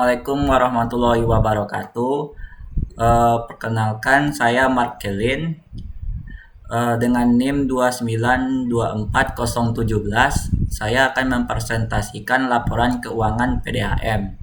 Assalamualaikum warahmatullahi wabarakatuh. Perkenalkan saya Mark Kelin dengan NIM 2924017. Saya akan mempresentasikan laporan keuangan PDAM.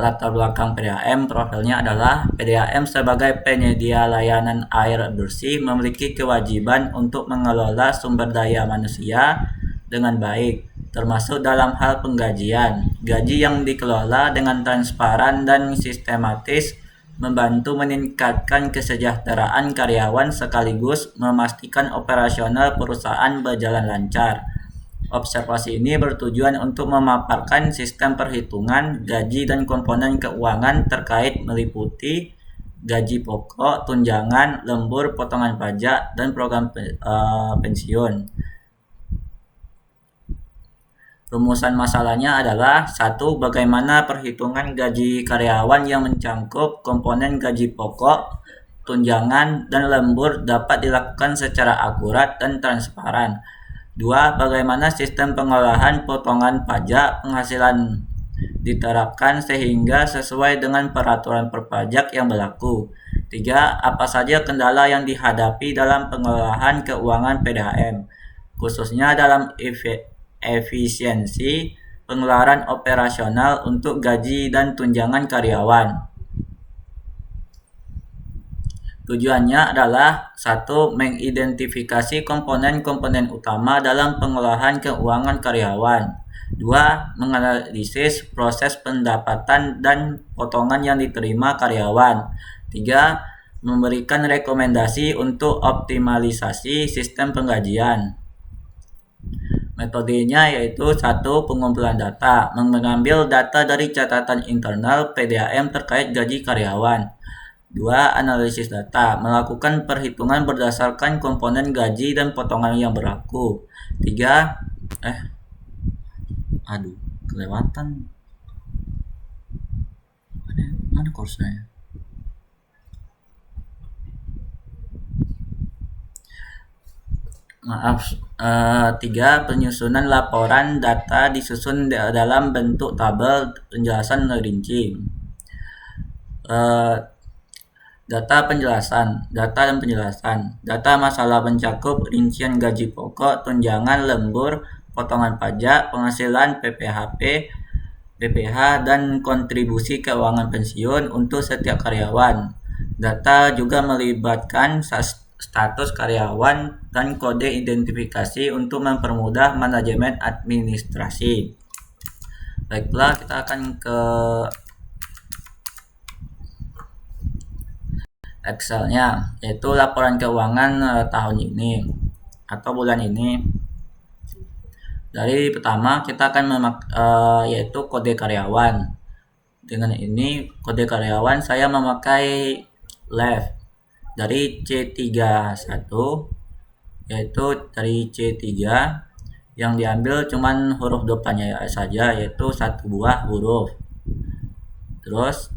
Latar belakang PDAM, profilnya adalah PDAM sebagai penyedia layanan air bersih memiliki kewajiban untuk mengelola sumber daya manusia dengan baik, termasuk dalam hal penggajian. Gaji yang dikelola dengan transparan dan sistematis membantu meningkatkan kesejahteraan karyawan sekaligus memastikan operasional perusahaan berjalan lancar. Observasi ini bertujuan untuk memaparkan sistem perhitungan gaji dan komponen keuangan terkait meliputi gaji pokok, tunjangan, lembur, potongan pajak, dan program pensiun. Rumusan masalahnya adalah 1. Bagaimana perhitungan gaji karyawan yang mencangkup komponen gaji pokok, tunjangan, dan lembur dapat dilakukan secara akurat dan transparan. 2. Bagaimana sistem pengolahan potongan pajak penghasilan diterapkan sehingga sesuai dengan peraturan perpajak yang berlaku. 3. Apa saja kendala yang dihadapi dalam pengolahan keuangan PDAM, khususnya dalam efisiensi pengeluaran operasional untuk gaji dan tunjangan karyawan. Tujuannya adalah 1. Mengidentifikasi komponen-komponen utama dalam pengolahan keuangan karyawan. 2. Menganalisis proses pendapatan dan potongan yang diterima karyawan. 3. Memberikan rekomendasi untuk optimalisasi sistem penggajian. Metodenya yaitu 1. Pengumpulan data, mengambil data dari catatan internal PDAM terkait gaji karyawan. 2. Analisis data, melakukan perhitungan berdasarkan komponen gaji dan potongan yang berlaku. 3. Kelewatan. Mana kursnya? 3. Penyusunan laporan data disusun dalam bentuk tabel penjelasan rinci. Data dan penjelasan. Data masalah mencakup rincian gaji pokok, tunjangan, lembur, potongan pajak, penghasilan, PPh, dan kontribusi keuangan pensiun untuk setiap karyawan. Data juga melibatkan status karyawan dan kode identifikasi untuk mempermudah manajemen administrasi. Baiklah, kita akan ke Excel-nya, yaitu laporan keuangan tahun ini atau bulan ini. Dari pertama kita akan yaitu kode karyawan. Dengan ini kode karyawan saya memakai left dari C31, yaitu dari C3 yang diambil cuman huruf depannya saja, yaitu satu buah huruf. Terus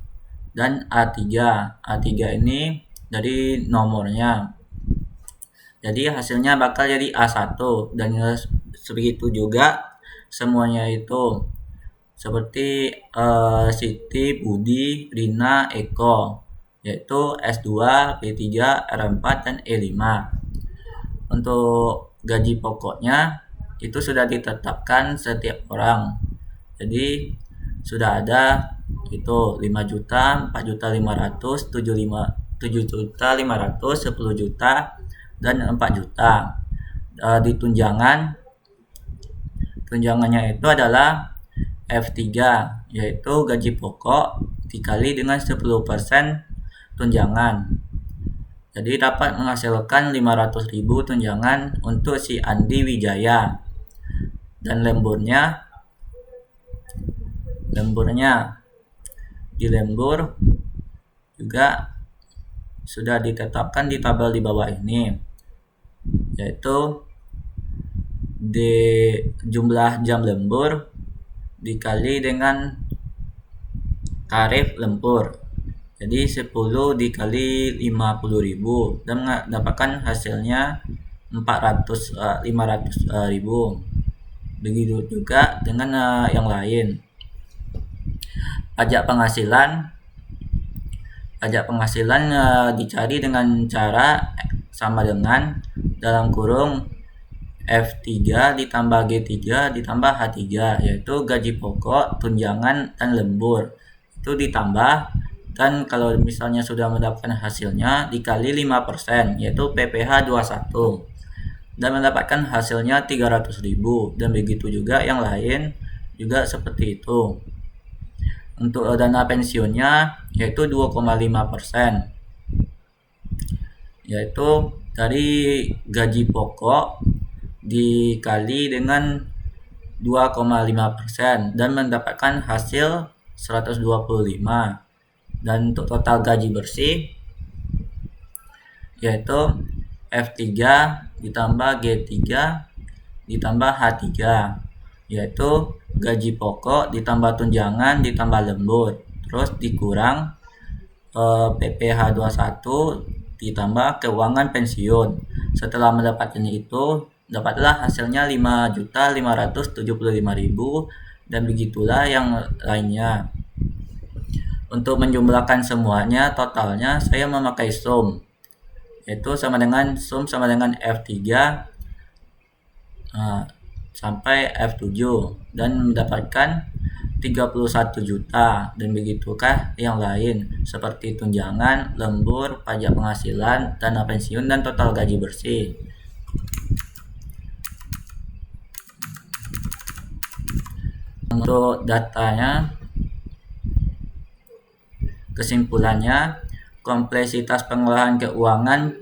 dan A3 ini dari nomornya, jadi hasilnya bakal jadi A1, dan sebegitu juga semuanya itu seperti Siti, Budi, Rina, Eko, yaitu S2, P3, R4, dan E5. Untuk gaji pokoknya itu sudah ditetapkan setiap orang, jadi sudah ada itu 5 juta, 4 juta 500, 7 juta 500, 10 juta, dan 4 juta. Di tunjangannya itu adalah F3, yaitu gaji pokok dikali dengan 10% tunjangan. Jadi dapat menghasilkan 500.000 tunjangan untuk si Andi Wijaya. Dan lemburnya di lembur juga sudah ditetapkan di tabel di bawah ini, yaitu di jumlah jam lembur dikali dengan tarif lembur. Jadi 10 dikali 50.000 dan mendapatkan hasilnya 500.000. Begitu juga dengan yang lain. Pajak penghasilan dicari dengan cara sama dengan dalam kurung F3 ditambah G3 ditambah H3, yaitu gaji pokok, tunjangan, dan lembur. Itu ditambah, dan kalau misalnya sudah mendapatkan hasilnya dikali 5%, yaitu PPh 21, dan mendapatkan hasilnya 300.000, dan begitu juga yang lain juga seperti itu. Untuk dana pensiunnya yaitu 2,5%, yaitu dari gaji pokok dikali dengan 2,5% dan mendapatkan hasil 125. Dan untuk total gaji bersih yaitu F3 ditambah G3 ditambah H3, yaitu gaji pokok ditambah tunjangan ditambah lembur, terus dikurang PPh 21 ditambah keuangan pensiun. Setelah mendapatkan itu, dapatlah hasilnya 5.575.000, dan begitulah yang lainnya. Untuk menjumlahkan semuanya, totalnya saya memakai sum, yaitu sama dengan sum sama dengan F3 sampai F7, dan mendapatkan 31 juta, dan begitukah yang lain seperti tunjangan, lembur, pajak penghasilan, dana pensiun, dan total gaji bersih. Untuk datanya, kesimpulannya, kompleksitas pengelolaan keuangan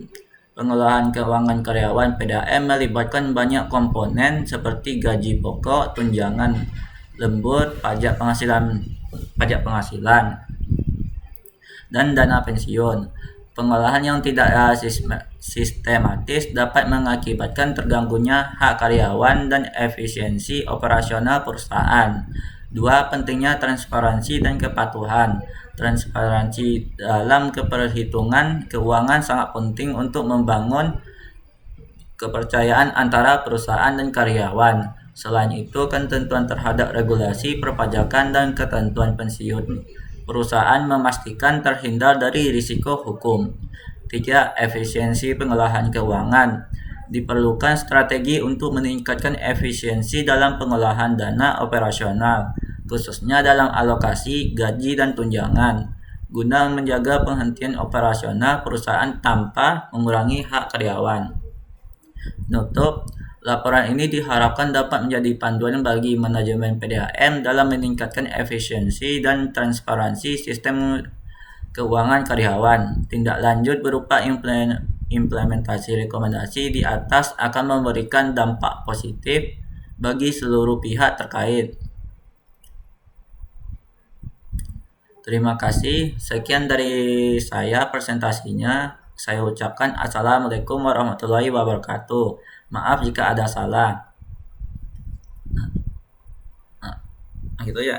karyawan PDAM melibatkan banyak komponen seperti gaji pokok, tunjangan, lembur, pajak penghasilan, dan dana pensiun. Pengolahan yang tidak sistematis dapat mengakibatkan terganggunya hak karyawan dan efisiensi operasional perusahaan. 2. Pentingnya transparansi dan kepatuhan. Transparansi dalam keperhitungan keuangan sangat penting untuk membangun kepercayaan antara perusahaan dan karyawan. Selain itu, ketentuan terhadap regulasi perpajakan dan ketentuan pensiun perusahaan memastikan terhindar dari risiko hukum. 3. Efisiensi pengolahan keuangan. Diperlukan strategi untuk meningkatkan efisiensi dalam pengolahan dana operasional, khususnya dalam alokasi gaji dan tunjangan, guna menjaga penghentian operasional perusahaan tanpa mengurangi hak karyawan. Nutup, laporan ini diharapkan dapat menjadi panduan bagi manajemen PDAM dalam meningkatkan efisiensi dan transparansi sistem keuangan karyawan. Tindak lanjut berupa implementasi rekomendasi di atas akan memberikan dampak positif bagi seluruh pihak terkait. Terima kasih. Sekian dari saya presentasinya. Saya ucapkan Assalamualaikum warahmatullahi wabarakatuh. Maaf jika ada salah. Nah, gitu ya.